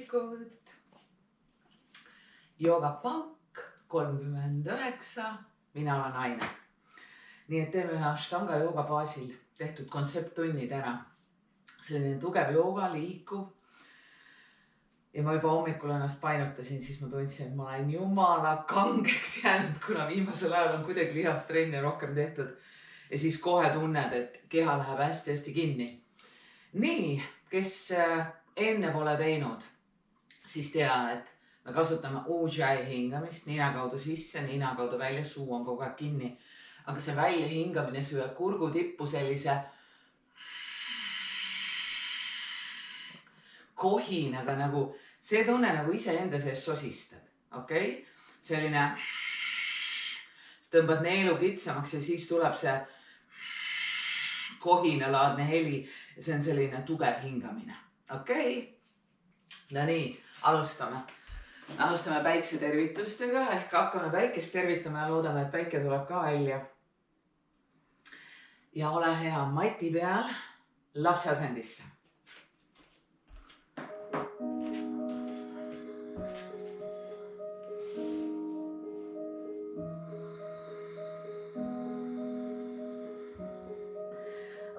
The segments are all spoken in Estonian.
tervikud. Yoga Funk 39, mina olen Aine. Nii et teeme ühe Ashtanga jooga baasil tehtud kontsepttunnid ära. Selline tugev jooga, liikuv. Ja ma juba hommikul ennast painutasin, siis ma tundsin, et ma olen jumala kangeks jäänud, kuna viimasel ajal on kuidagi lihastrenni rohkem tehtud. Ja siis kohe tunned, et keha läheb hästi kinni. Nii, kes enne pole teinud, siis tea, et me kasutame ujjayi hingamist nina kaudu sisse, nina kaudu välja, suu on kogu aeg kinni. Aga see välja hingamine sööb kurgu tippu sellise kohinaga nagu, see tunne nagu iseenda sees sosistad. Okay? Selline, tõmbad neelu kitsamaks ja siis tuleb see kohinalaadne heli ja see on selline tugev hingamine. Okay? No nii, alustame. Alustame päiksetervitustega ehk hakkame päikest tervitama ja loodame, et päike tuleb ka välja. Ja ole hea mati peal lapse asendisse.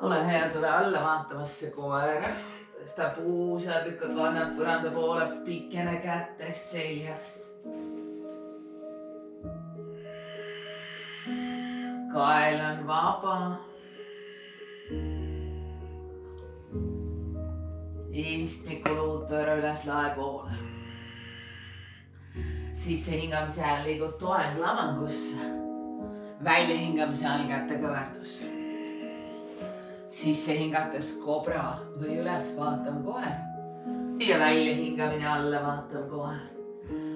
Ole hea, tule alla vaatamasse koera. Tõsta puusad, lükka kannad põranda poole, pikene kätest seljast. Kael on vaba. Istmikuluud pööra üles lae poole. Sisse hingamise ajal liigub toeng lamangusse. Välja hingamise ajal kätte kõverdus. Sisse hingates kobra või üles vaatav koer. Ja välja hingamine alla vaatav koer.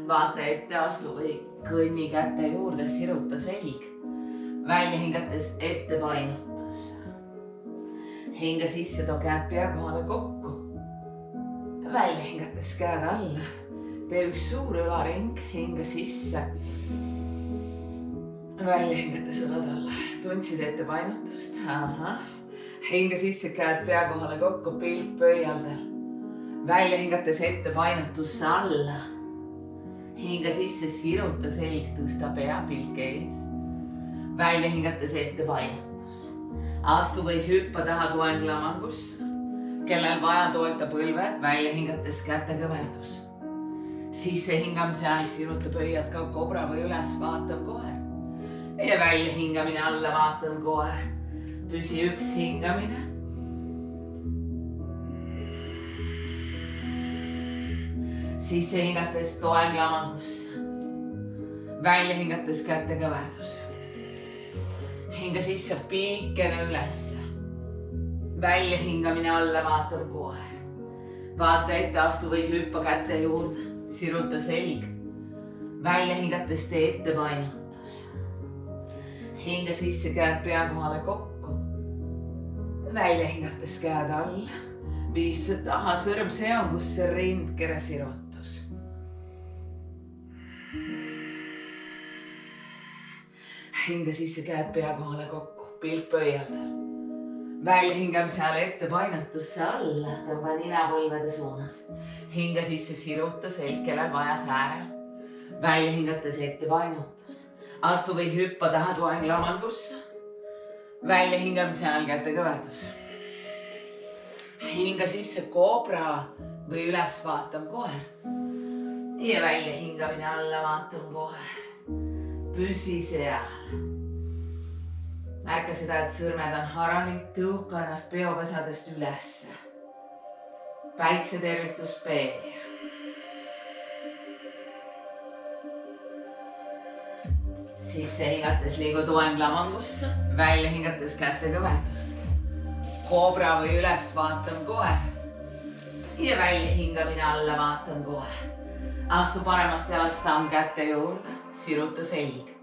Vaata ette, astu või kõnni kätte juurde, siruta selg. Välja hingates ette painutus. Hinga sisse, too käed pea kohale kokku. Välja hingates käed alla. Tee üks suur ülaring, hinga sisse. Välja hingates õlad alla. Tundsid ette painutust? Aha. Hinga sisse, käed pea kohale kokku, pilk pöialdal. Välja hingates ette painutusse alla. Hinga sisse, siruta selg, tõsta pea, pilk ees. Välja hingates ette painutus. Astu või hüppa taha toeng lamangusse. Kellel vaja toeta põlved, välja hingates käte kõverdus. Sisse hingamise ajal siruta pöiad ka kobra või üles vaatav koer. Ja välja hingamine alla vaatav koer. Püsi üks hingamine. Sisse hingates toeng lamangusse. Välja hingates käte kõverdus. Hinga sisse piikene ülesse. Välja hingamine alla vaatav koer. Vaata ette, astu või hüppa käte juurde. Siruta selg. Välja hingates tee ette painutus. Hinga sisse, käed pea kohale kokku. Välja hingates käed alla. Viis taha sõrm seongusse, rindkere sirutus. Hinga sisse, käed pea kohale kokku. Pilk pöialdal. Välja hingamise ajal ette painutusse alla, tõmba ninapõlvede suunas. Hinga sisse, siruta selg, kellel vaja säärel. Välja hingates ette painutus. Astu või hüppa taha toeng lamangusse. Välja hingamise ajal käte kõverdus. Hinga sisse kobra või üles vaatav koer. Ja välja hingamine alla vaatav koer. Püsi seal. Märka seda, et sõrmed on haranud, tõuka ennast peopesadest ülesse. Päiksetervitus pee. Sisse hingates liigu toeng lamangusse, välja hingates käte kõverdus. Kobra või üles vaatav koer. Ja välja hingamine alla vaatav koer. Astu paremast jalast samm kätte juurde, siruta selg.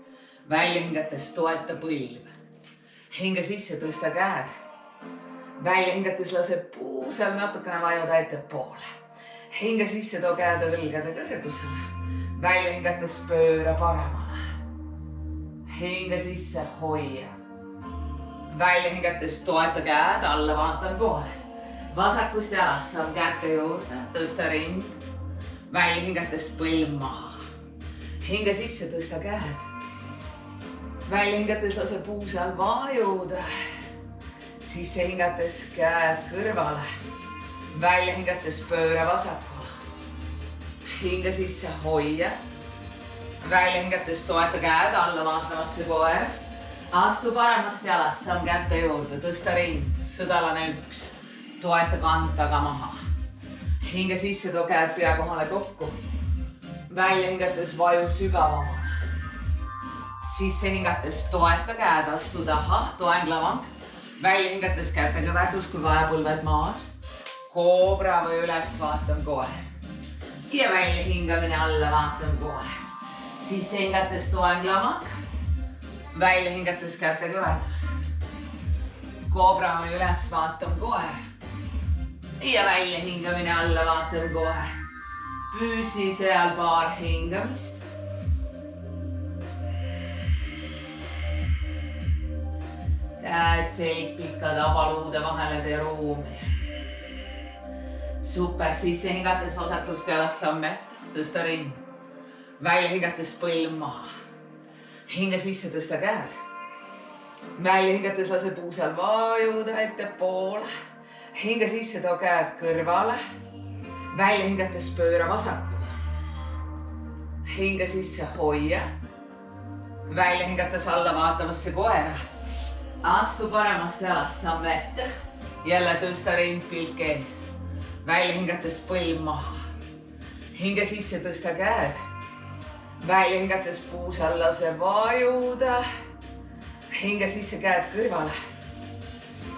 Välja hingates toeta põlv. Hinga sisse, tõsta käed. Välja hingates lase puusel natukene vajuda ettepoole. Hinga sisse, too käed õlgade kõrgusele. Välja hingates pööra paremale. Hinga sisse, hoia. Välja hingates toeta käed, alla vaatan kohe. Vasakust jalast samm kätte juurde, tõsta rind. välja hingates põlv maha. Hinge sisse, tõsta käed. Välja hingates lase puu seal vajuda. Sisse hingates käed kõrvale. Välja hingates pööra vasakule. Hinge sisse, hoia. Välja hingates toeta käed alla vaatamasse koer. Astu paremast jalast, samm kätte juurde, tõsta ring, sõdalane 1. Toeta kantaga maha. Hinge sisse, too käed pea kohale kokku. Välja hingates vaju sügavamale. Sisse hingates toeta käed, astu taha, toeng lavang. Välja hingates kätega värdus, kui vajapulved maas. Koobra või üles, vaatan koer. Ja välja hingamine alla, vaatan koer. Sisse hingates toeng lavang. Välja hingates kätega värdus. Koobra või üles, vaatan koer. Ja välja hingamine alla, vaatan koer. Püüsi seal paar hingamist. Käed selg pikad avaluude vahele tee ruumi. Super, sisse hingates vasakust jalast samm ette, tõsta ring. Välja hingates põlv maha. Hinge sisse, tõsta käed. Välja hingates lase puu seal vajuda ettepoole. Hinge sisse, too käed kõrvale. Välja hingates pööra vasakule. Hinge sisse, hoia. Välja hingates alla vaatamasse koera. Astu paremast jalast samm ette. Jälle tõsta ring, pilk ees. Välja hingates põlv maha. Hinge sisse, tõsta käed. Välja hingates puus alla see vajuda. Hinge sisse, käed kõrvale.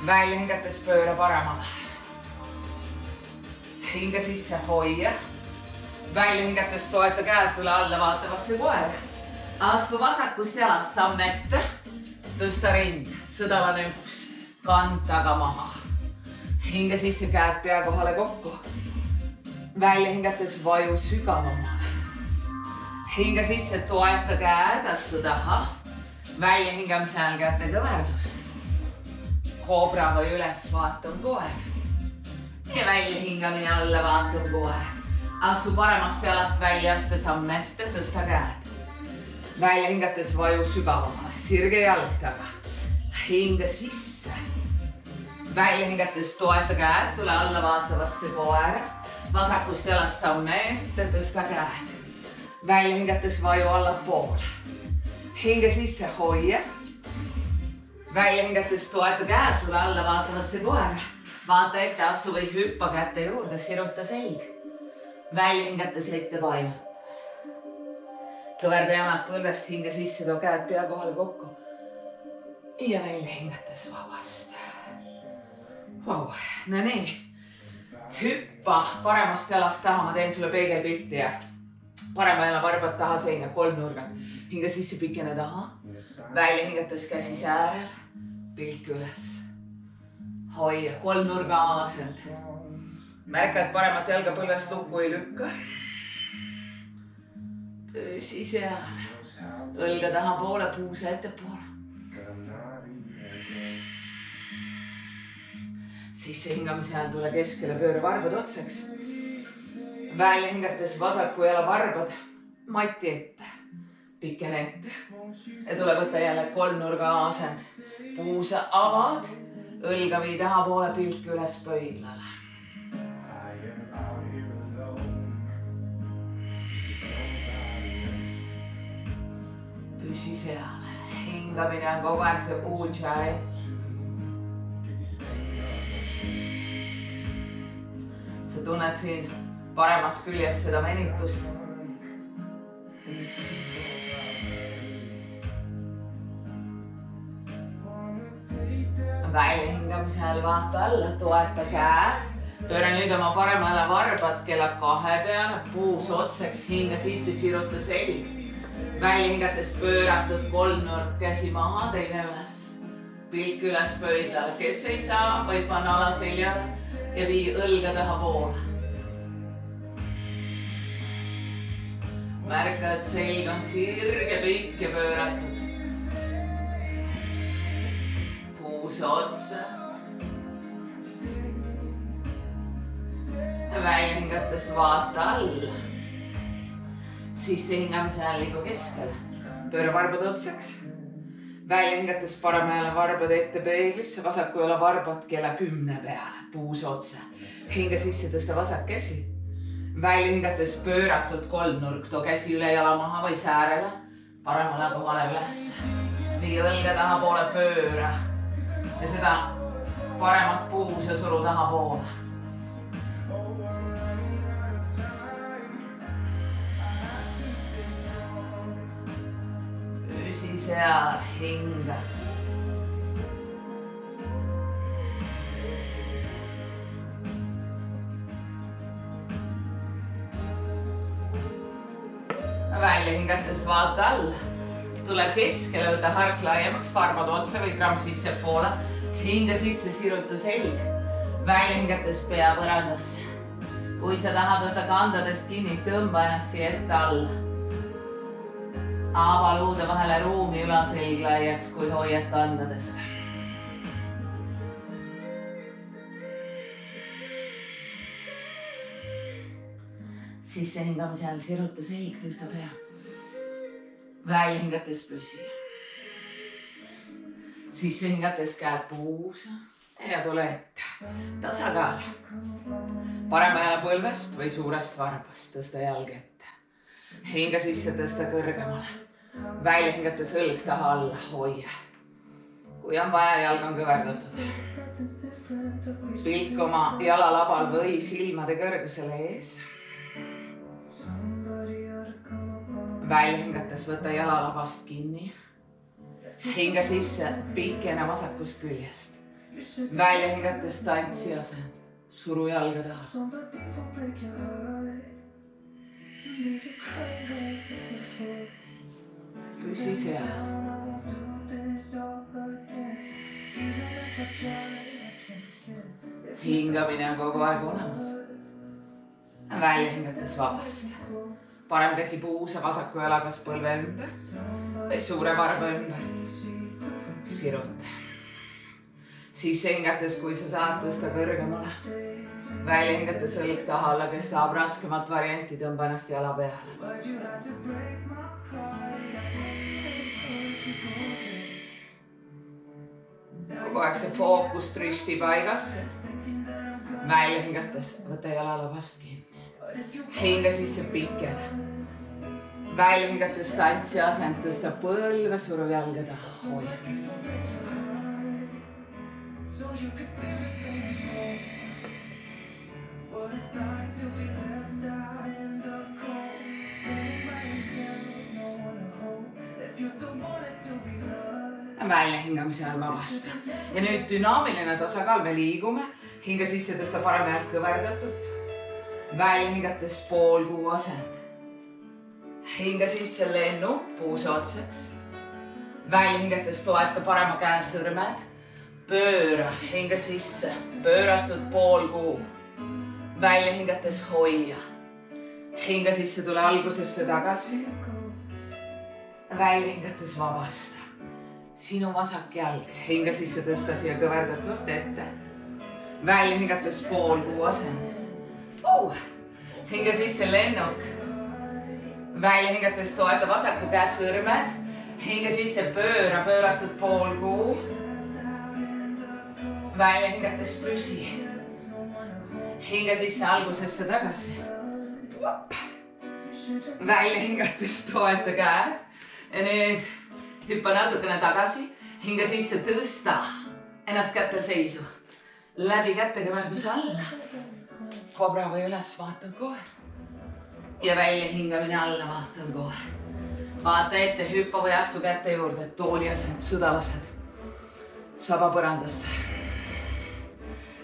Välja hingates pööra paremale. Hinge sisse, hoia. Välja hingates toeta käed, tule alla vaatavasse koera. Astu vasakust jalast samm ette. Tõsta ring, sõdalane 1, kantaga maha. Hinge sisse, käed pea kohale kokku. Välja hingates vaju sügavamale. Hinge sisse, toeta käed, astu taha. Välja hingamise ajal kätega värdus. Koobra või üles, vaatan koer. Ja välja hingamine alla, vaatan koer. Astu paremast jalast välja, aste samm ette, tõsta käed. Välja hingates vaju sügavamale. Sirge jalg taga. Hinge sisse. Välja hingates toeta käed, tule alla vaatavasse koera. Vasakust jalast samme ette, tõsta käed. Välja hingates vaju allapoole. Hinge sisse, hoia. Välja hingates toeta käed, tule alla vaatavasse koera. Vaata ette, astu või hüppa kätte juurde, siruta selg. Välja hingates ette painutus. Kõverda jalad põlvest, hinge sisse, too käed pea kohale kokku. Ja välja hingates vabast. Vau, no nii. Hüppa paremast jalast taha, ma teen sulle peegelpilti ja parema jala varbad taha seina, kolmnurgad. Hinge sisse, pikene taha. Välja hingates käsi säärel, pilk üles. Hoia, kolmnurga asend. Märka, et paremat jalga põlvest lukku ei lükka. Püüsi seal. Õlga taha poole, puuse ettepoole. Sisse hingamise ajal tule keskele, pööra varbad otsaks. Välja hingates vasaku jala varbad mati ette, pikene ette. Ja tule võtta jälle kolmnurga asend. Puuse avad, õlga vii taha poole, pilk üles pöidlale. Püsi seal. Hingamine on kogu aeg see ujjai. Sa tunned siin paremas küljes seda venitust. Välja hingamise ajal vaata alla, toeta käed. Pööra nüüd oma parema jala varbad kella 2 peale, puus otsaks, hinga sisse, siruta selg. Välja hingates pööratud kolmnurk, käsi maha, teine üles. Pilk üles pöidlale, kes ei saa, võid panna ala seljale ja vii õlga taha poole. Märka, et selg on sirge, pikk ja pööratud. Puuse otsa. Välja hingates vaata alla. Sisse hingamise ajal liigu keskele. Pööra varbad otsaks. Välja hingates parema jala varbad ette peeglisse, vasaku jala varbad kella 10 peale, puus otsa. Hinga sisse tõsta vasak käsi. Välja hingates pööratud kolmnurk, too käsi üle jala maha või säärele, paremale kohale üles. Vii õlge taha poole pööra ja seda paremat puusa suru taha poole. Püsi seal, hinga. Välja hingates vaata alla. Tule keskele, võta hark laiemaks, varbad otsa või gramm sisse poole. Hinga sisse, siruta selg. Välja hingates pea põrandasse. Kui sa tahad võtta kandadest kinni, tõmba ennast siia ette alla. Ava luude vahele ruumi ülaselg laiaks, kui hoiad kandadest. Sisse hingamise all siruta selg, tõsta pea. Välja hingates püsi. Sisse hingates käed puusa ja tule ette. Tasakaal. Parema jala põlvest või suurest varbast tõsta jalg ette. Hinga sisse tõsta kõrgemale. Välja hingates õlg taha alla, hoia. Kui on vaja, jalg on kõverdatud. Pilk oma jalalabal või silmade kõrgusele ees. Välja hingates võta jalalabast kinni. Hinga sisse, pikene vasakust küljest. Välja hingates tantsi asend. Suru jalga taha. Püsi seal. Hingamine on kogu aeg olemas. Välja hingates vabasta. Parem käsi puusa, vasaku jalagas põlve ümber või suure varba ümber. Siruta. Sisse hingates, kui sa saad tõsta kõrgemale. Välja hingates õlg taha alla, kes tahab raskemat varianti, tõmba ennast jala peale. Kogu aeg see fookus tristi paigasse. Välja hingates, võta jalalabast kinni. Hinga sisse pikene. Välja hingates tantsi asend, tõsta põlve, suru jalga taha, hoia. Välja hingamise all vabasta. Ja nüüd dünaamiline tasakaal, me liigume. Hinga sisse tõsta parem jalg kõverdatud. Välja hingates pool kuu asend. Hinga sisse lennu, puuse otsaks. Välja hingates toeta parema käe sõrmed. Pööra, hinga sisse, pööratud pool kuu. Välja hingates hoia. Hinga sisse tule algusesse tagasi. Välja hingates vabasta. Sinu vasak jalg, hinga sisse tõsta siia kõverdatult ette. Välja hingates pool kuu asend. Hinga sisse lennuk. Välja hingates toeta vasaku käe sõrmed. Hinga sisse pööra, pööratud pool kuu. Välja hingates püsi. Hinga sisse algusesse tagasi. Välja hingates toeta käed. Ja nüüd hüppa natukene tagasi. Hinga sisse tõsta ennast kätel seisu. Läbi kätte kõverduse alla. Kobra või üles, vaatan kohe. Ja välja hingamine alla, vaatan kohe. Vaata ette, hüppa või astu kätte juurde. Tooli asend, sõdalased. Saba põrandasse.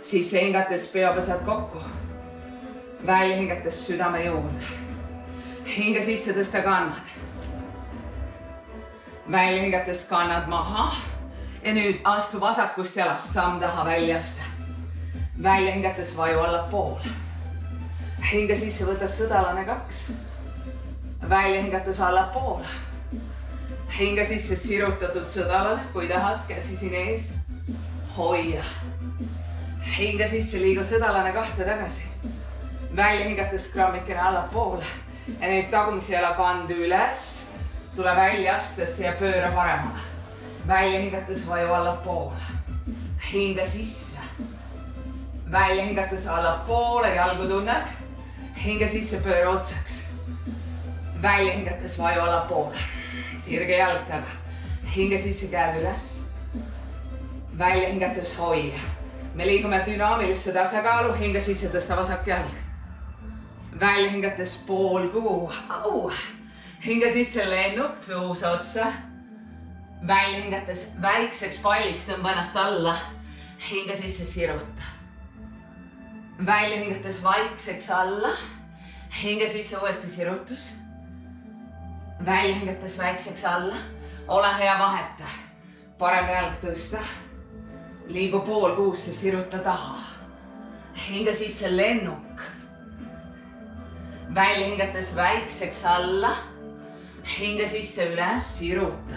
Sisse hingates peopesad kokku. Välja hingates südame juurde. Hinga sisse tõsta kannad. Välja hingates kannad maha. Ja nüüd astu vasakust jalast samm taha väljaste. Välja hingates vaju alla poole. Hinga sisse võta sõdalane 2. Välja hingates alla poole. Hinga sisse sirutatud sõdalane, kui tahad, käsi siin ees. Hoia. Hinga sisse liigu sõdalane 2 tagasi. Välja hingates grammikene alla poole. Ja nüüd tagumise jala kandu üles. Tule välja astes ja pööra paremale. Välja hingates vaju allapoole. Hinga sisse. Välja hingates allapoole, jalgu tunned. Hinga sisse, pööra otsaks. Välja hingates vaju allapoole. Sirge jalg taga. Hinga sisse, käed üles. Välja hingates hoia. Me liigume dünaamilisse tasakaalu. Hinga sisse, tõsta vasak jalg. Välja hingates pool kuu. Hinga sisse lennuk, puusa otsa. Välja hingates väikseks palliks tõmba ennast alla. Hinga sisse siruta. Välja hingates vaikseks alla. Hinga sisse uuesti sirutus. Välja hingates väikseks alla. Ole hea vaheta. Parem jalg tõsta. Liigu pool kuusse, siruta taha. Hinga sisse lennuk. Välja hingates väikseks alla. Hinga sisse üles, siruta.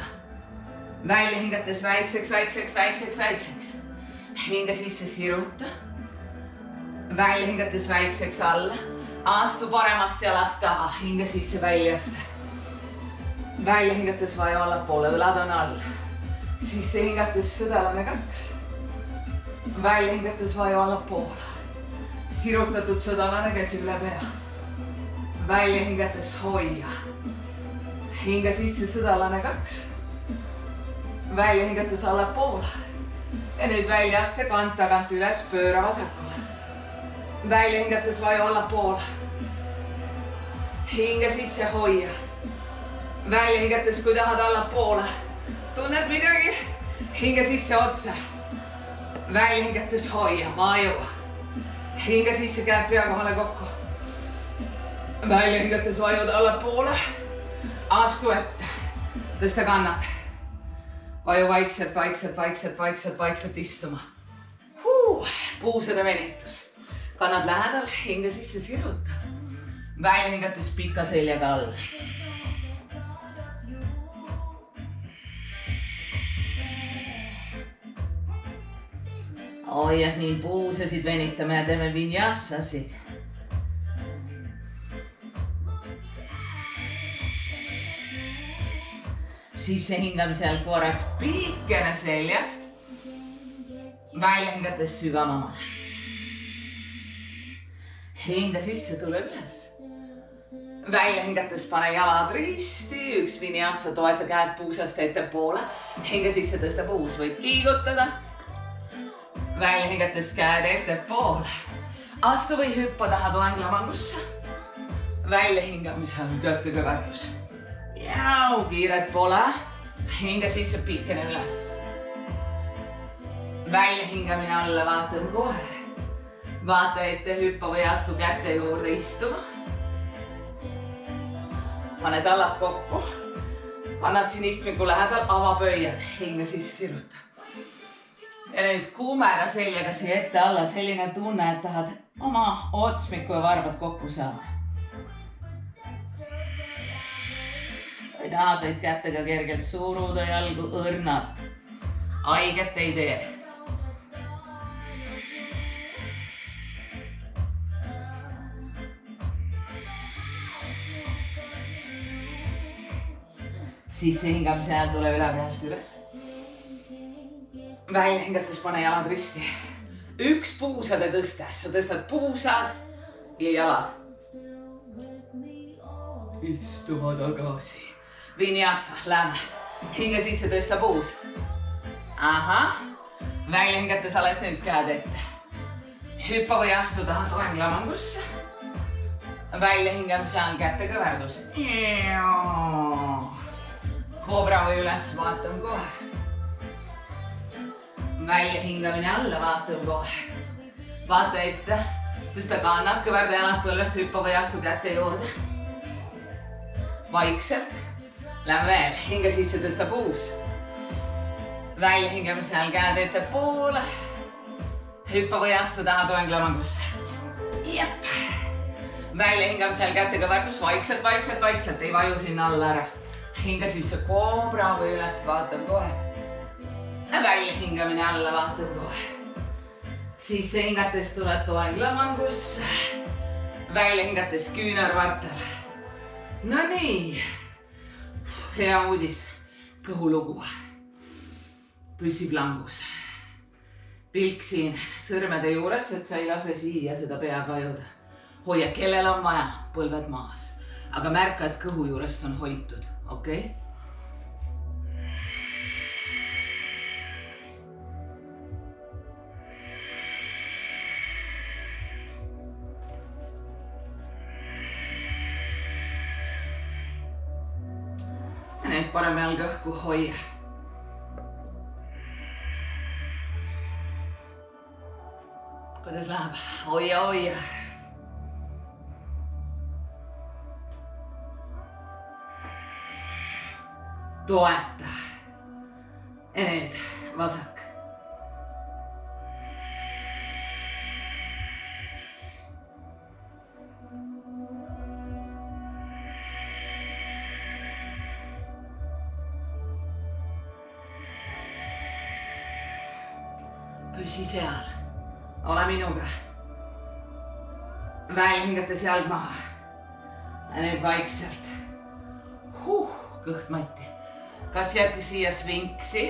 Välja hingates väikseks. Hinga sisse, siruta. Välja hingates väikseks alla. Astu paremast jalast taha. Hinga sisse, väljast. Välja hingates vaju allapoole, õlad on all. Sisse hingates sõdalane 2. Välja hingates vaju allapoole. Sirutatud sõdalane käsi üle pea. Välja hingates hoia. Hinga sisse sõdalane 2. Välja hingates allapoole. Ja nüüd väljaste kant tagant üles, pööra vasakule. Välja hingates vaju allapoole. Hinga sisse, hoia. Välja hingates, kui tahad allapoole. Tunned midagi? Hinga sisse otsa. Välja hingates hoia, vaju. Hinga sisse, käed pea kohale kokku. Välja hingates vajud allapoole. Astu ette. Tõsta kannad. Vaju vaikselt istuma. Puusade venitus. Kannad lähedal, hinga sisse siruta. Välja hingates pika seljaga all. Hoia siin puusasid, venitame ja teeme vinyassasid. Sisse hingame seal korraks pikene seljast. Välja hingates sügavamale. Hinga sisse, tule üles. Välja hingates pane jalad risti. Üks vinyassa, toeta käed puusast ettepoole. Hinga sisse, tõsta puus, võid kiigutada. Välja hingates käed ettepoole. Astu või hüppa taha toenglamangusse. Välja hingamisel kätega värdus. Jau, kiiret pole. Hinga sisse, pikene üles. Välja hingamine alla, vaatame kohe. Vaata ette, hüppa või astu käte juurde istuma. Pane tallad kokku. Annad siin istmiku lähedal, ava pöiad. Hinga sisse, siruta. Ja nüüd kumera seljaga siia ette alla. Selline tunne, et tahad oma otsmiku ja varbad kokku saada. Või tahad võid kättega kergelt suruda jalgu õrnalt. Aiget ei tee. Sisse hingamise ajal tule ülakäest üles. Välja hingates pane jalad risti. Üks puusade tõste. Sa tõstad puusad ja jalad. Istuma tagasi. Vinyassa, lähme. Hinga sisse, tõsta puus. Ahah. Välja hingates alles nüüd käed ette. Hüppa või astu taha toenglamangusse. Välja hingamise ajal kätega värdus. Kobra või üles, vaatame kohe. Välja hingamine alla, vaatame kohe. Vaata ette. Tõsta kannad, kõverda jalad põlvest, hüppa või astu käte juurde. Vaikselt. Lähme veel, hinga sisse, tõsta puus. Välja hingamise ajal käed ettepoole. Hüppa või astu taha toenglamangusse. Jep. Välja hingamise ajal kätega värdus, vaikselt, ei vaju sinna alla ära. Hinga sisse, kobra või üles, vaatame kohe. Välja hingamine alla, vaatame kohe. Sisse hingates tuled toenglamangusse. Välja hingates küünarvartale. No nii. Hea uudis. Kõhulugu. Püsib langus. Pilk siin sõrmede juures, et sa ei lase siia seda pea kajuda. Hoia, kellel on vaja, põlved maas. Aga märka, et kõhu juurest on hoitud, okei? Ja nüüd parem jalg õhku hoia. Kuidas läheb? Hoia, hoia. Toeta. Ja nüüd vasak. Püsi seal. Ole minuga. Välja hingates jalg maha. Ja nüüd vaikselt. Kõht matti. Kas jäti siia svinksi?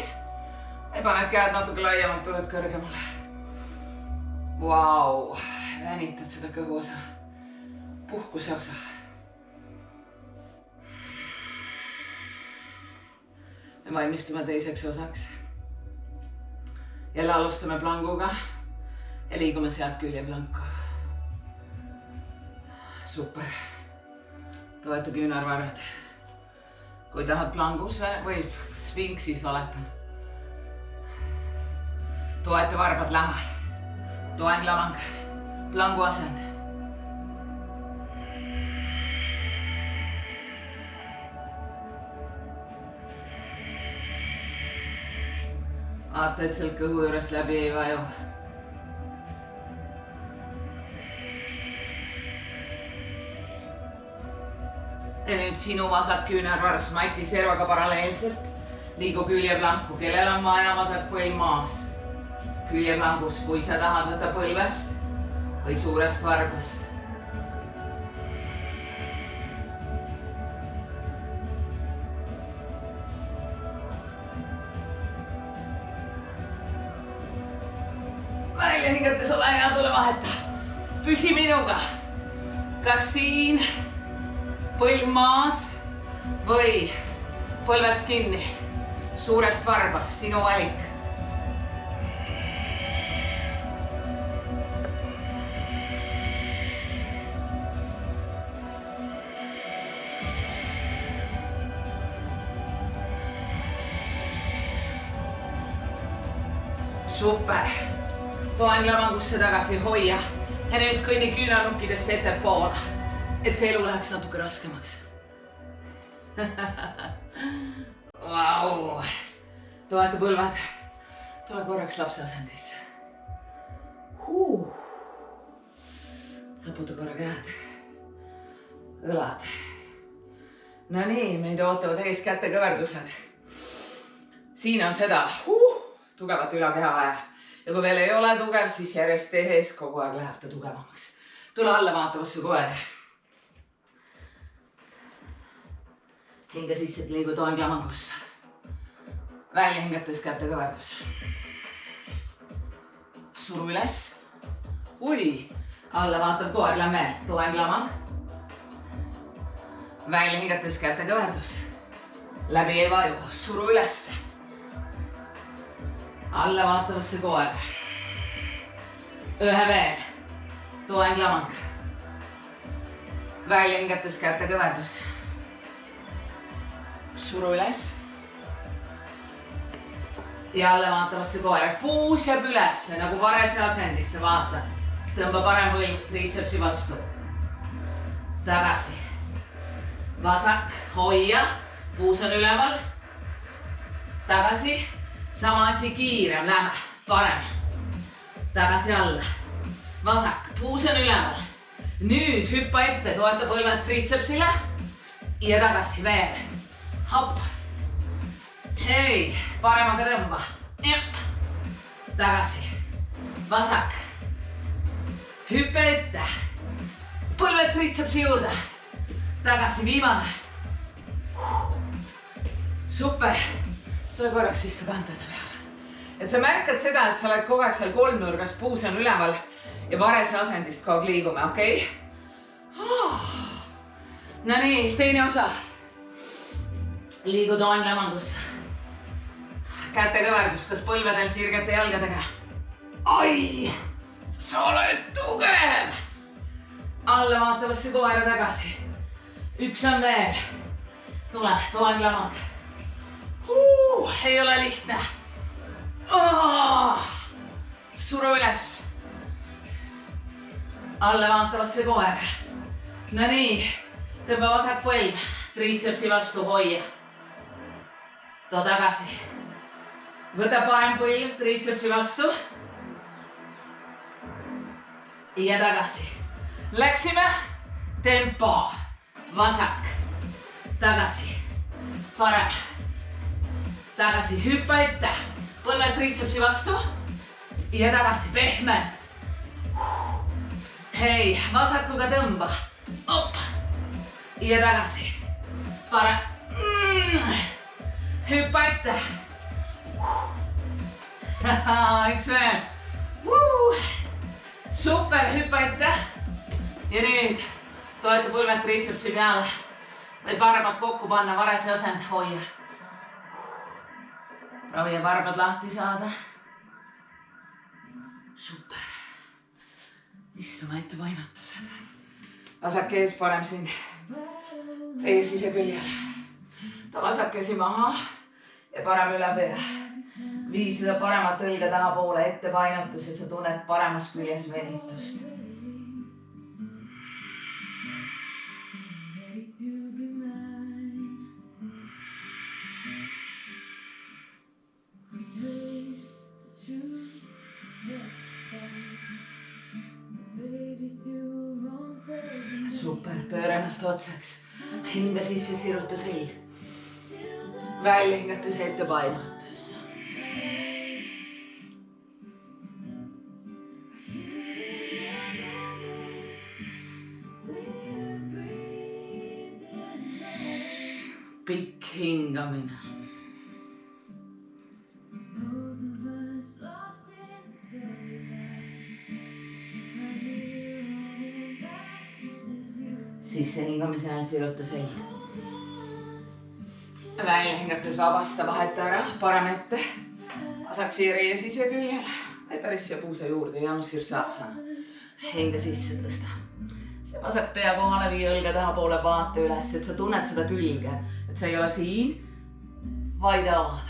Ja paned käed natuke laiemalt, tuled kõrgemale. Vau. Vänitad seda kõhuosa. Puhkuse osa. Me valmistume teiseks osaks. Jälle alustame planguga. Ja liigume sealt küljeplanku. Super. Toeta küünarvarad. Kui tahad plangus või sfinksis valetan. Toeta varbad läma. Toeng lamang. Plangu asend. Vaata, et sealt kõhu juurest läbi ei vaju. Ja nüüd sinu vasak küünarvars mati servaga paralleelselt. Liigu küljeplanku, kellel on vaja vasak põlv maas. Küljeplangus, kui sa tahad, võta põlvest või suurest varbast. Välja hingates ole hea, tule vaheta. Püsi minuga. Kas siin põlv maas või põlvest kinni, suurest varbast, sinu valik. Super. Toeng lamangusse tagasi, hoia. Ja nüüd kõnni küünarnukkidest ettepoole. Et see elu läheks natuke raskemaks. Vau. Toeta põlvad. Tule korraks lapse asendisse. Lõputa korra käed. Õlad. No nii, meid ootavad ees kätekõverdused. Siin on seda tugevat ülakeha vaja. Ja kui veel ei ole tugev, siis järjest tehes kogu aeg läheb ta tugevamaks. Tule alla vaatavasse koere. Hinga sisse, et liigu toeng lamangusse. Välja hingates kätekõverdus. Suru üles. Ui, alla vaatav koer, lämme toeng lamang. Välja hingates kätekõverdus. Läbi ei vaju, suru ülesse. Alla vaatavasse koer. Ühe veel. Toeng lamang. Välja hingates kätekõverdus. Suru üles. Ja alla vaatavasse koere. Puus jääb ülesse nagu varese asendisse. Vaata. Tõmba parem põlv triitsepsi vastu. Tagasi. Vasak. Hoia. Puus on üleval. Tagasi. Sama asi kiirem. Lähme. Parem. Tagasi alla. Vasak. Puus on üleval. Nüüd hüppa ette. Toeta põlved triitsepsile. Ja tagasi veel. Hopp. Hei, paremaga tõmba. Tagasi. Vasak. Hüppe ette. Põlved triitsepsi juurde. Tagasi viimane. Super. Tule korraks istu kandade peale. Et sa märkad seda, et sa oled kogu aeg seal kolmnurgas, puus on üleval ja varese asendist kogu aeg liigume, okei? No nii, teine osa. Liigu toanlamangusse. Käte kõverdus, kas põlvedel sirgete jalgadega? Ai, sa oled tugev. Alla vaatavasse koera tagasi. Üks on veel. Tule, toanlamang. Ei ole lihtne. Suru üles. Alla vaatavasse koera. No nii, tõmba vasak põlv, triitsepsi vastu hoia. Too tagasi. Võta parem põlv, triitsepsi vastu. Ja tagasi. Läksime. Tempo. Vasak. Tagasi. Parem. Tagasi. Hüppa ette. Põlved triitsepsi vastu. Ja tagasi. Pehmelt. Hei, vasakuga tõmba. Op. Ja tagasi. Parem. Hüppa ette. Üks veel. Super, hüppa ette. Ja nüüd toeta põlved triitsepsi peale. Võid barbad kokku panna, varese asend hoia. Proovi barbad lahti saada. Super. Istuma ette painatused. Vasak ees, parem siin. Ees ise küljel. Ta vasak käsi maha ja parem üle pea. Vii seda paremat õlga taha poole ette painutus ja sa tunned paremas küljes venitust. Super, pööra ennast otsaks. Hinga sisse, siruta selg. Välja hingates ette painutus. Pikk hingamine. Sisse hingamise ajal siruta selg. Välja hingates vabasta vaheta ära, parem ette. Vasak siiri ja sise küljel. Või päris siia puusa juurde, Janu Sirsasana. Hinga sisse tõsta. See vasak pea kohale vii õlga taha poole vaate üles, et sa tunned seda külge. Et sa ei ole siin, vaid avad.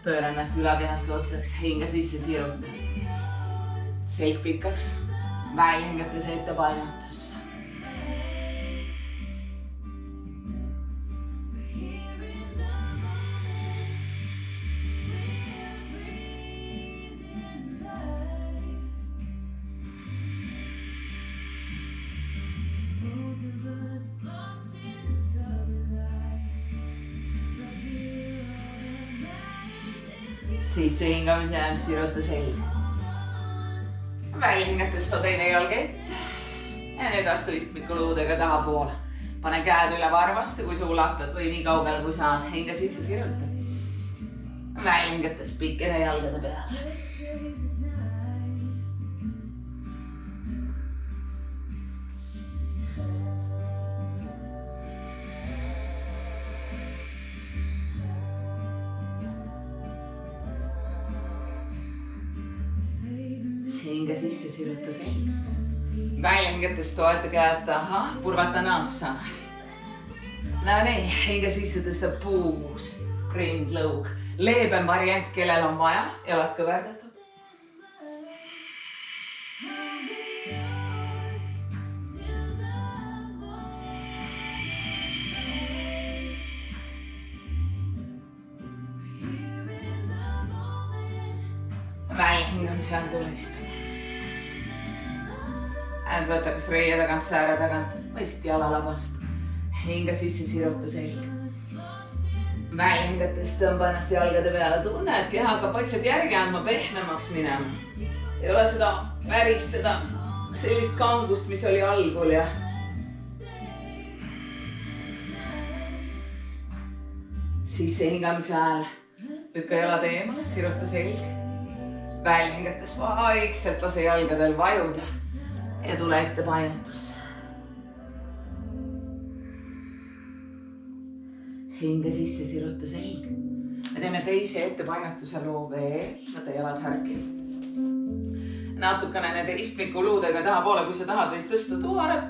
Pööra ennast ülakehast otsaks, hinga sisse siruta. Selg pikaks, välja hingates ette painutus. Sisse hingamise ajal siruta selg. Välja hingates too teine jalg ette. Ja nüüd astu istmiku luudega taha poole. Pane käed üle varvast, kui sa ulatad või nii kaugel kui saad. Hinga sisse siruta. Välja hingates pikkene jalgade peale. Hinga sisse siruta selg. Välja hingates toeta käed taha, purvatanasana. No nii, hinga sisse tõsta puus, rindlõug. Leebem variant, kellel on vaja, jalad kõverdatud. Välja hingamise ajal tule istuma. Äänd võta kas reie tagant, sääre tagant või siit jalalabast. Hinga sisse, siruta selg. Välja hingates tõmba ennast jalgade peale. Tunne, et keha hakkab vaikselt järgi andma, pehmemaks minema. Ei ole seda päris seda sellist kangust, mis oli algul ja sisse hingamise ajal lükka jalad eemale, siruta selg. Välja hingates vaikselt lase jalgadel vajuda ja tule ette painetusse. Hinga sisse, siruta selg. Me teeme teise ettepainetuse loo veel. Võta jalad härki. Natukene nende istmikuluudega tahapoole, kui sa tahad, võid tõsta tuuarat,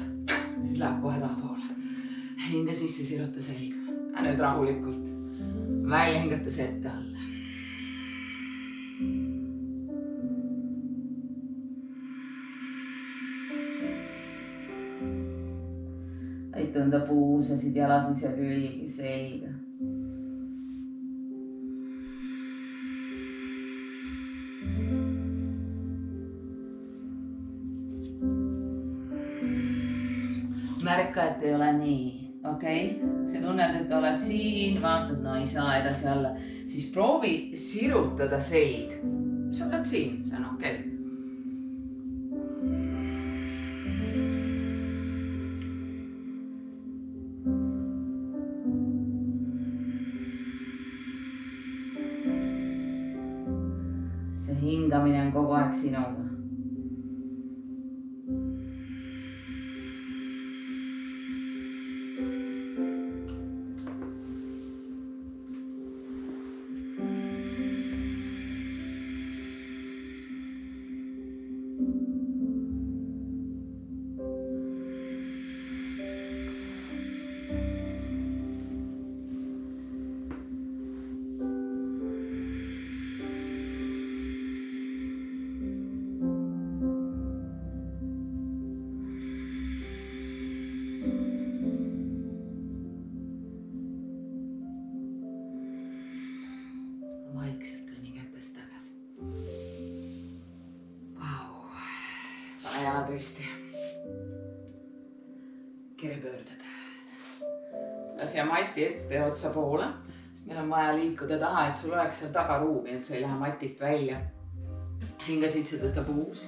siis läheb kohe tahapoole. Hinga sisse, siruta selg. Ja nüüd rahulikult. Välja hingates ette alla. Võid tunda puusasid, jalasid ja külgi, selga. Märka, et ei ole nii, okei? Sa tunned, et oled siin, vaatad, no ei saa edasi alla, siis proovi sirutada selg. Sa oled siin, see on okei. See hingamine on kogu aeg sinuga. Vaikselt kõnni kätest tagasi. Vau. Pane jalad risti. Kerepöörded. Lase mati ette otsa poole. Meil on vaja liikuda taha, et sul oleks seal taga ruumi, et sa ei lähe matilt välja. Hinga sisse tõsta puus.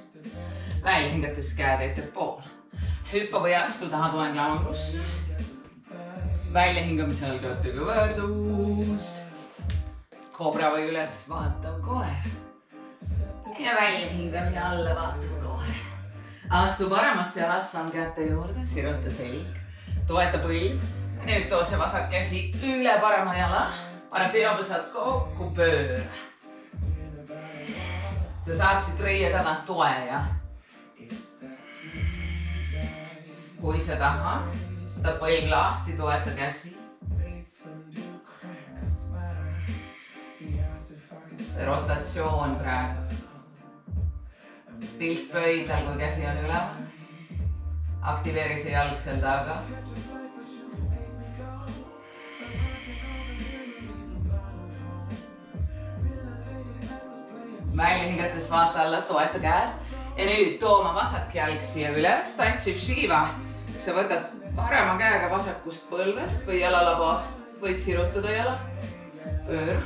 Välja hingates käed ette poole. Hüppa või astu taha toen langus. Välja hingamise all kõttega võrdus. Kobra või üles vaatav koer. Ja välja hingamine alla vaatav koer. Astu paremast jalast, samm kätte juurde, siruta selg. Toeta põlv. Nüüd too see vasak käsi üle parema jala. Pane pinopõsad kokku, pööra. Sa saad siit reie tagant toe ja kui sa tahad, võta põlv lahti, toeta käsi. See rotatsioon praegu. Pilt pöidlal, kui käsi on üleval. Aktiveeri see jalg seal taga. Välja hingates vaata alla, toeta käed. Ja nüüd tooma vasak jalg siia üles, tantsib Shiva. Sa võtad parema käega vasakust põlvest või jalalabast. Võid sirutada jala. Pööra.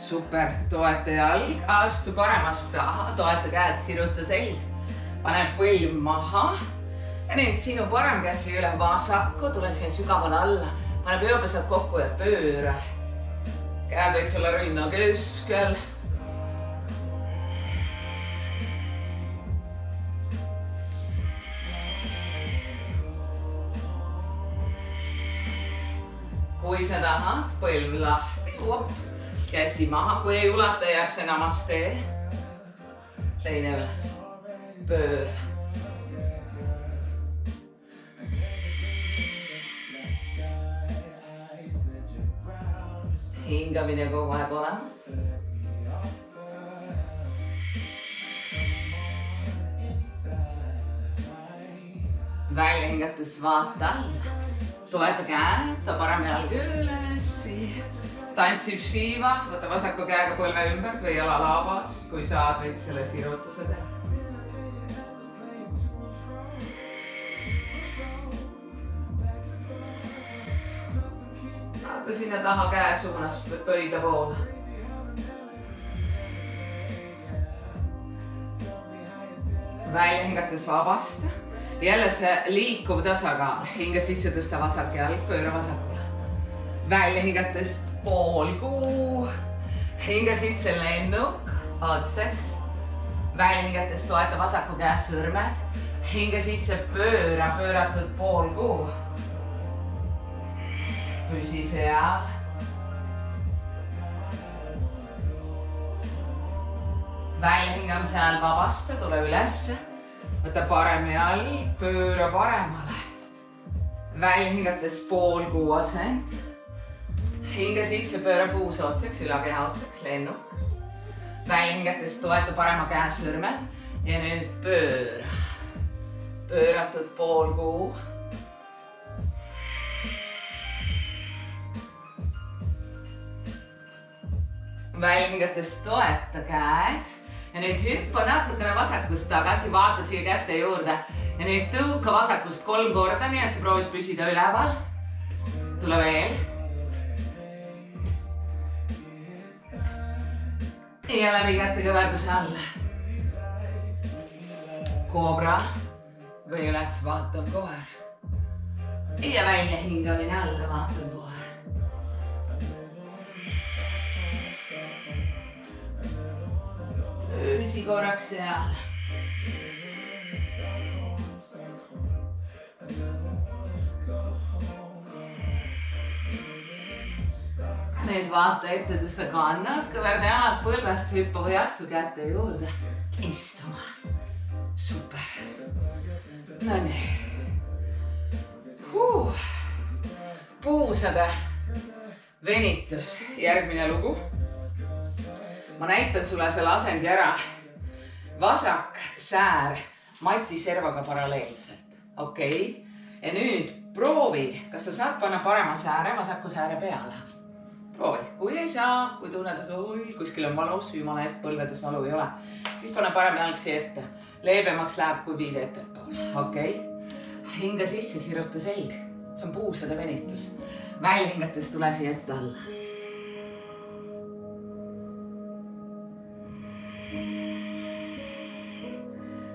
Super, toeta jalg, astu paremast taha, toeta käed, siruta selg. Pane põlv maha. Ja nüüd sinu parem käsi üle vasaku, tule siia sügaval alla. Pane peopesad kokku ja pööra. Käed võiks olla rinna keskel. Kui sa tahad, põlv lahti, käsi maha, kui ei ulata, jääb see namaste. Teine üles, pööra. Hingamine kogu aeg olemas. Välja hingates vaata alla. Toeta käed, ta parem jalg üles. Tantsiv Shiva, võta vasaku käega põlve ümbert või jala laabast, kui saad, võid selle sirutuse teha. Hakka sinna taha käe suunas pöida poole. Välja hingates vabasta. Jälle see liikuv tasakaal. Hinga sisse tõsta vasak jalg, pööra vasakule. Välja hingates pool kuu. Hinga sisse lennuk, otseks. Välja hingates toeta vasaku käes sõrmed. Hinga sisse pööra, pööratud pool kuu. Püsi seal. Välja hingamise ajal vabasta, tule ülesse. Võta parem jalg, pööra paremale. Välja hingates pool kuu asend. Hinga sisse, pööra puus otseks, ülakeha otseks, lennuk. Välja hingates toeta parema käe sõrmed. Ja nüüd pööra. Pööratud pool kuu. Välja hingates toeta käed. Ja nüüd hüppa natukene vasakust tagasi, vaata siia kätte juurde. Ja nüüd tõuka vasakust 3 korda, nii et sa proovid püsida üleval. Tule veel. Ja läbi kätte kõverduse alla. Koobra või üles vaatav koer. Ja välja hingamine alla vaatav koer. Püsi korraks seal. Nüüd vaata ette, tõsta kannad, kõverda jalad põlvest, hüppa või astu kätte juurde. Istuma. Super. No nii. Puusade venitus. Järgmine lugu. Ma näitan sulle selle asendi ära. Vasak säär mati servaga paralleelselt. Okei. Ja nüüd proovi, kas sa saad panna parema sääre vasaku sääre peale. Proovi. Kui ei saa, kui tunned, et oi, kuskil on valus, jumala eest põlvedes valu ei ole, siis pane parem jalg siia ette. Leebemaks läheb, kui viide ettepoole. Okei. Hinga sisse, siruta selg. See on puusade venitus. Välja hingates tule siia ette alla.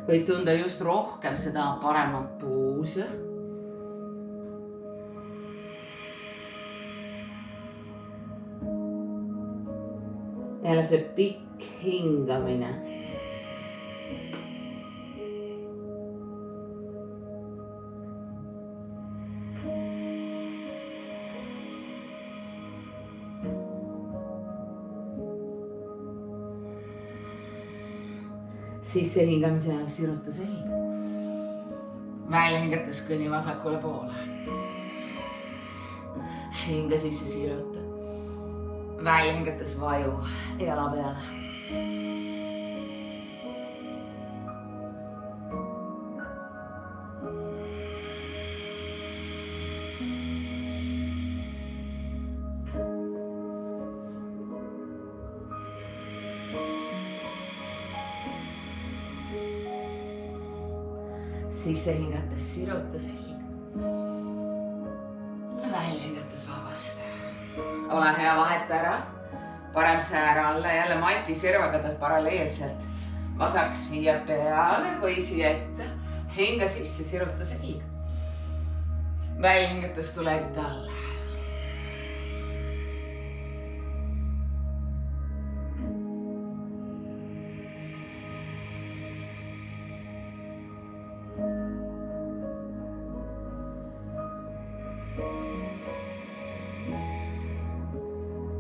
Võid tunda just rohkem seda paremat puusa. Jälle see pikk hingamine. Sisse hingamise ajal siruta selg. Välja hingates kõnni vasakule poole. Hinga sisse siruta. Välja hingates vaju jala peale. Sisse hingates siruta selg. Välja hingates vabasta. Ole hea, vaheta ära. Parem säär alla, jälle mati servaga paralleelselt. Vasak siia peale või siia ette. Hinga sisse, siruta selg. Välja hingates tule ette alla.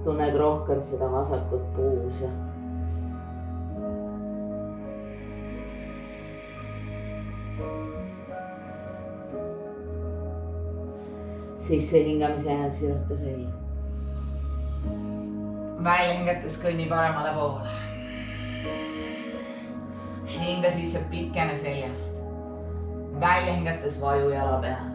Tunned rohkem seda vasakut puusa. Sisse hingamise ajal siruta selg. Välja hingates kõnni paremale poole. Hinga sisse pikene seljast. Välja hingates vaju jala peale.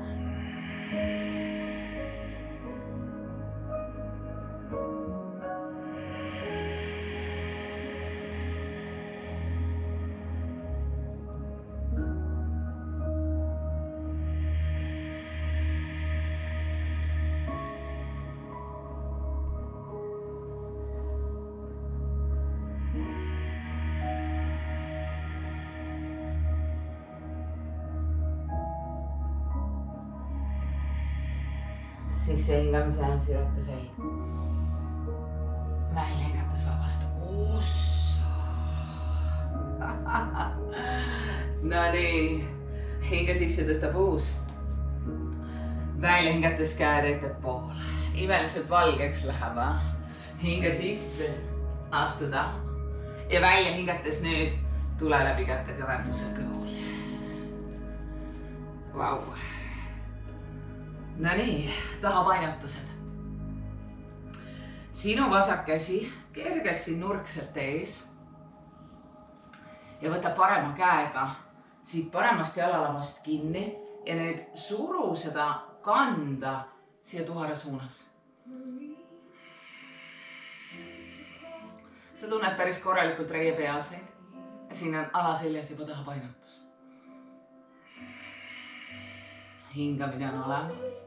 Sisse hingamise ajal siruta selg. Välja hingates vabasta. Ossa. No nii. Hinga sisse tõsta puus. Välja hingates käed ettepoole. Imeliselt valgeks läheb. Hinga sisse. Astuda. Ja välja hingates nüüd tule läbi kätega väärtusel kõhul. Vau. No nii, tahapainutused. Sinu vasak käsi kergelt siin nurkselt ees. Ja võta parema käega siit paremast jalalabast kinni ja nüüd suru seda kanda siia tuhara suunas. Sa tunned päris korralikult reiepealseid. Siin on alaseljas juba tahapainutus. Hingamine on olemas.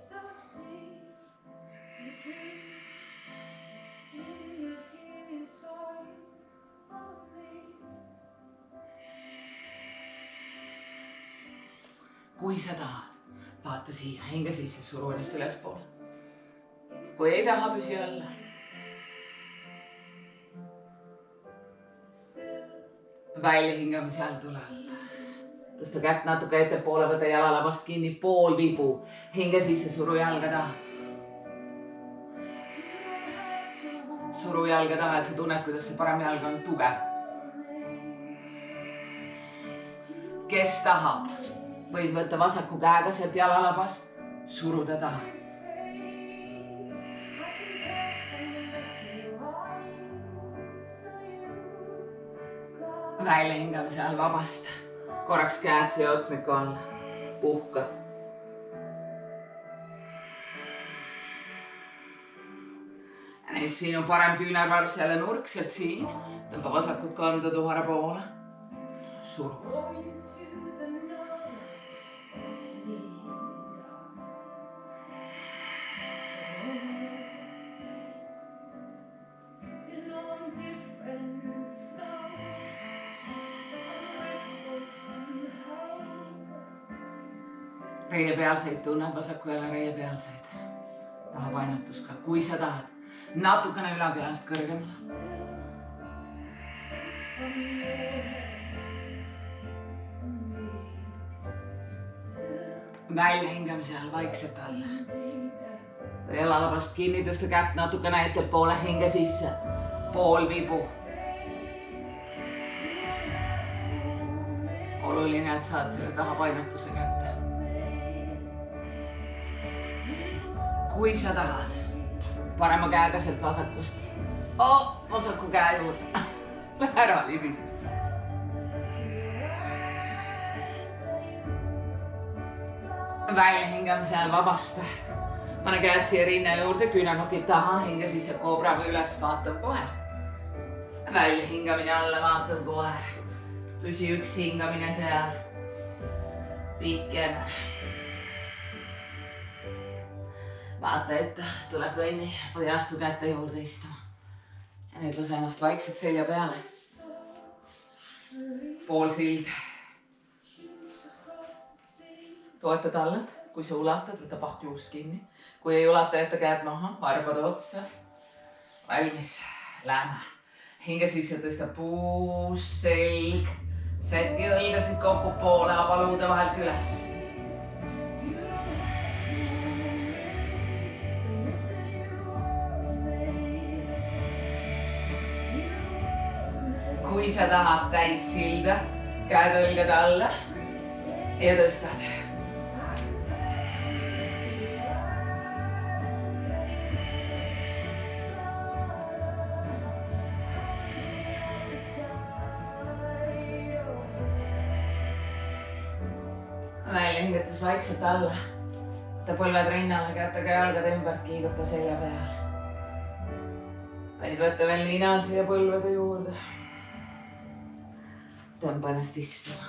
Kui sa tahad, vaata siia, hinga sisse, suru ennast ülespoole. Kui ei taha, püsi alla. Välja hingamise all tule alla. Tõsta kätt natuke ettepoole, võta jalalabast kinni, pool vibu. Hinga sisse, suru jalga taha. Suru jalga taha, et sa tunned, kuidas see parem jalg on tugev. Kes tahab? Võid võtta vasaku käega sealt jalalabast, suruda taha. Välja hingamise all vabasta. Korraks käed siia otsmiku alla. Puhka. Ja nüüd sinu parem küünarvars jälle nurkselt siin. Tõmba vasakut kanda tuhara poole. Suru. Reiepealseid tunned, vasaku jälle reiepealseid. Tahapainutus ka, kui sa tahad. Natukene ülakehast kõrgemal. Välja hingamise all vaikselt alla. Jalalabast kinni, tõsta kätt natukene ettepoole, hinga sisse. Pool vibu. Oluline, et saad selle tahapainutuse kätte. Kui sa tahad, parema käega sealt vasakust. Vasaku käe juurde. Lähe ära libiseks. Välja hingamise ajal vabasta. Pane käed siia rinna juurde, küünarnukid taha, hinga sisse koobra või üles, vaatav koer. Välja hingamine alla, vaatav koer. Püsi üks hingamine seal. Pikene. Vaata ette, tule kõnni või astu kätte juurde istuma. Ja nüüd lase ennast vaikselt selja peale. Pool sild. Toeta tallad, kui sa ulatad, võta pahk juust kinni. Kui ei ulata, jätta käed maha, varbad otsa. Valmis, lähme. Hinga sisse tõsta puus, selg. Sätki õlgasid kokku poole avaluude vahelt üles. Kui sa tahad täis silda, käed õlgade alla ja tõstad. Välja hingates vaikselt alla. Võta põlved rinnale, kätega jalgade ümbert, kiiguta selja peale. Võid võtta veel nina siia põlvede juurde. Tõmba ennast istuma.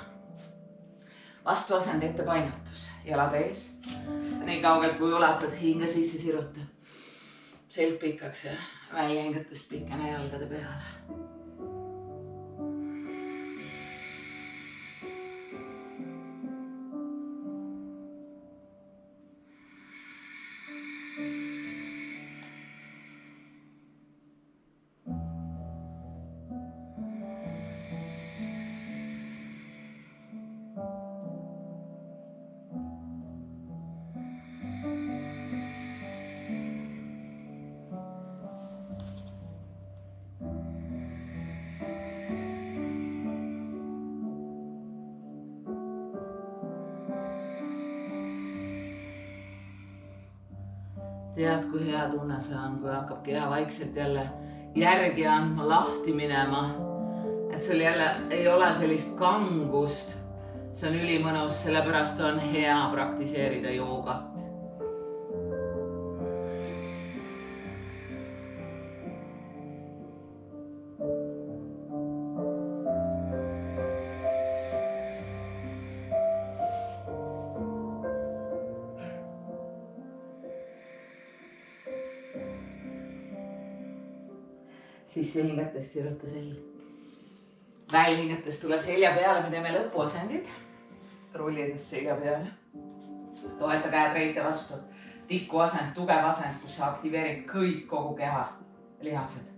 Vastu asend ette painutus. Jalad ees. Nii kaugelt kui ulatad, hinga sisse siruta. Selg pikaks ja välja hingates pikene jalgade peale. Tead, kui hea tunne see on, kui hakkab keha vaikselt jälle järgi andma, lahti minema. Et sul jälle ei ole sellist kangust. See on ülimõnus, sellepärast on hea praktiseerida joogat. Sisse hingates siruta selg. Välja hingates tule selja peale, me teeme lõpuasendid. Rullides selja peale. Toeta käed reite vastu. Tikku asend, tugev asend, kus sa aktiveerid kõik kogu keha lihased.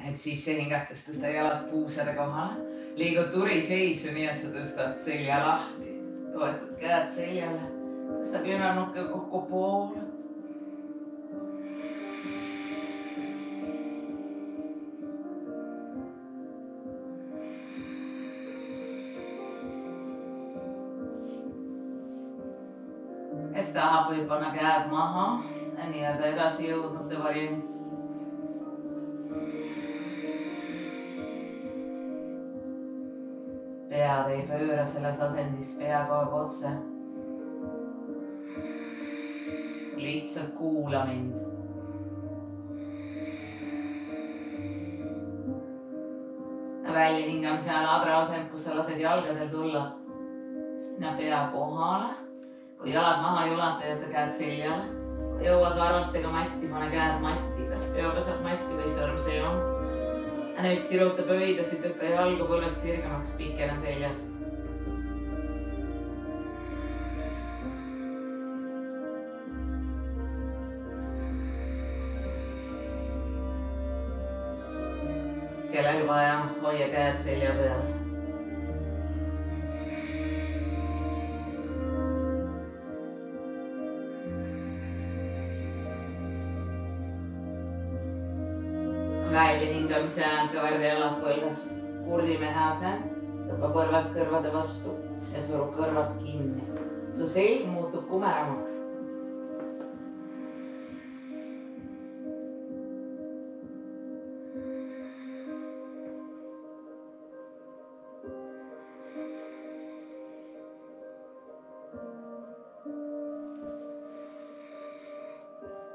Et sisse hingates tõsta jalad puusade kohale. Liigu turiseisu, nii et sa tõstad selja lahti. Toetad käed seljale. Tõsta küünarnukke kokku poole. Kes tahab, võib panna käed maha. Nii-öelda edasi jõudnute variant. Pead ei pööra selles asendis pea kogu aeg otse. Lihtsalt kuula mind. Välja hingamise ajal adra asend, kus sa lased jalgadel tulla. Sinna pea kohale. Kui jalad maha ei ulata, jätta käed seljale. Kui jõuad varvastega matti, pane käed matti. Kas peopesad matti või sõrmse joon. Ja nüüd siruta pöidasid, tõkka jalgu põlvest sirgemaks, pikena seljast. Kellel vaja, hoia käed selja peal. Välja hingamise ajal kõverda jalad põlvest. Kurdimehe asend, tõpa põrvad kõrvade vastu ja suru kõrvad kinni. Su selg muutub kumeramaks.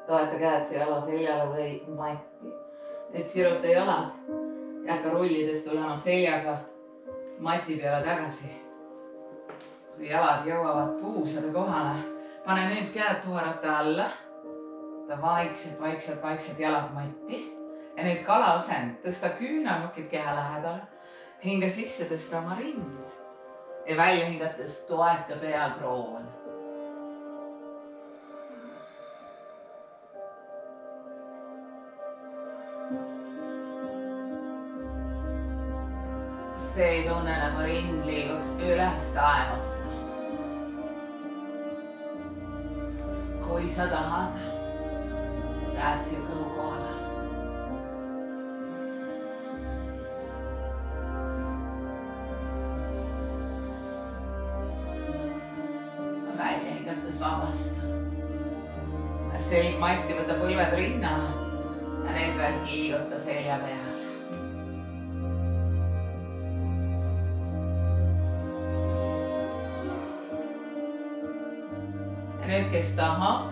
Toeta käed see jala seljale või matti. Nüüd siruta jalad ja hakka rullides tulema seljaga mati peale tagasi. Su jalad jõuavad puusade kohale. Pane nüüd käed tuharata alla. Vaikselt jalad matti. Ja nüüd kala asend. Tõsta küünarnukid keha lähedale. Hinga sisse, tõsta oma rind. Ja välja hingates toeta pea kroon. See ei tunne nagu rind liiguks üles taevasse. Kui sa tahad, jääd siin kõhu kohale. Välja hingates vabasta. Selg matti, võta põlved rinnale ja need veel kiiguta selja peale. Nüüd, kes tahab,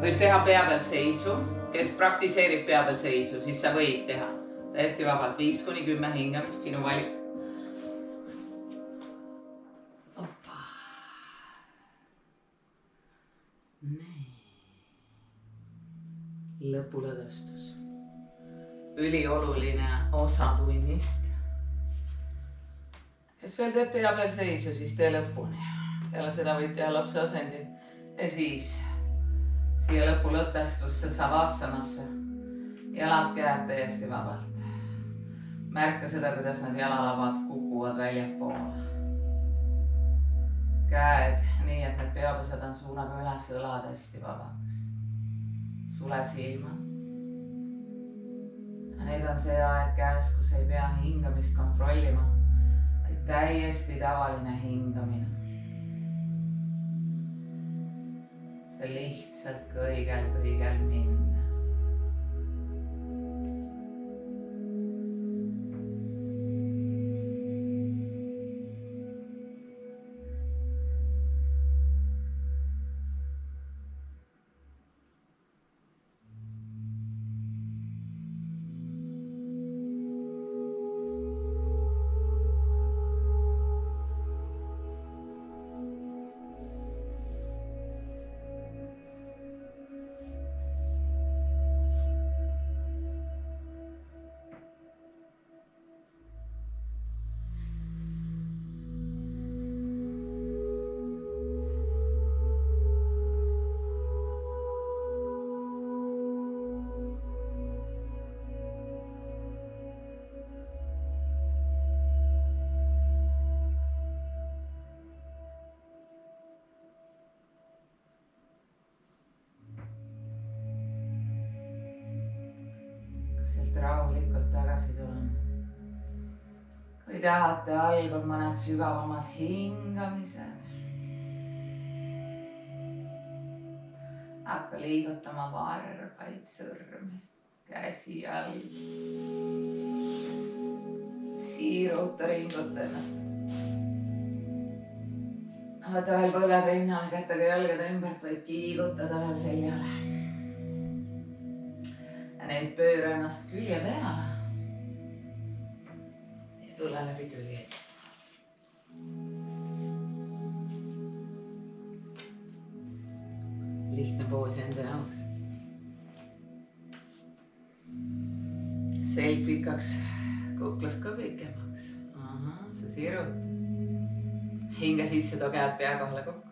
võib teha pea peal seisu. Kes praktiseerib pea peal seisu, siis sa võid teha täiesti vabalt 5-10 hingamist, sinu valik. Opa. Nii. Lõpulõdestus. Ülioluline osa tunnist. Kes veel teeb pea peal seisu, siis tee lõpuni. Peale seda võid teha lapse asendid ja siis siia lõpulõtestusse savasanasse. Jalad käed täiesti vabalt. Märka seda, kuidas need jalalabad kukuvad väljapoole. Käed nii, et need peapesed on suunaga üles õlad hästi vabaks. Sule silmad. Nüüd on see aeg käes, kus ei pea hingamist kontrollima, vaid täiesti tavaline hingamine. See lihtsalt kõigel minna. Sealt rahulikult tagasi tulema. Kui tahate, algab mõned sügavamad hingamised. Hakka liigutama varbaid, sõrmi, käsi all. Siiruta, ringuta ennast. Võta veel põlved rinnale, kättega jalgade ümbert, võid kiigutada veel seljale. Nüüd pööra ennast külje peale ja tule läbi külje eest. Lihtne poos enda jaoks. Selg pikaks, kuklast ka pikemaks. Sa sirud. Hinge sisse, too käed pea kohale kokku.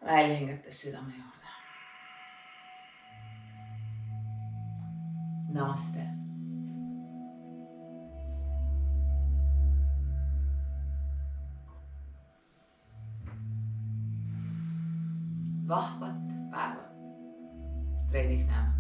Välja hingates südame juurde. Namaste. Vahvat päeva. Trennis näeme.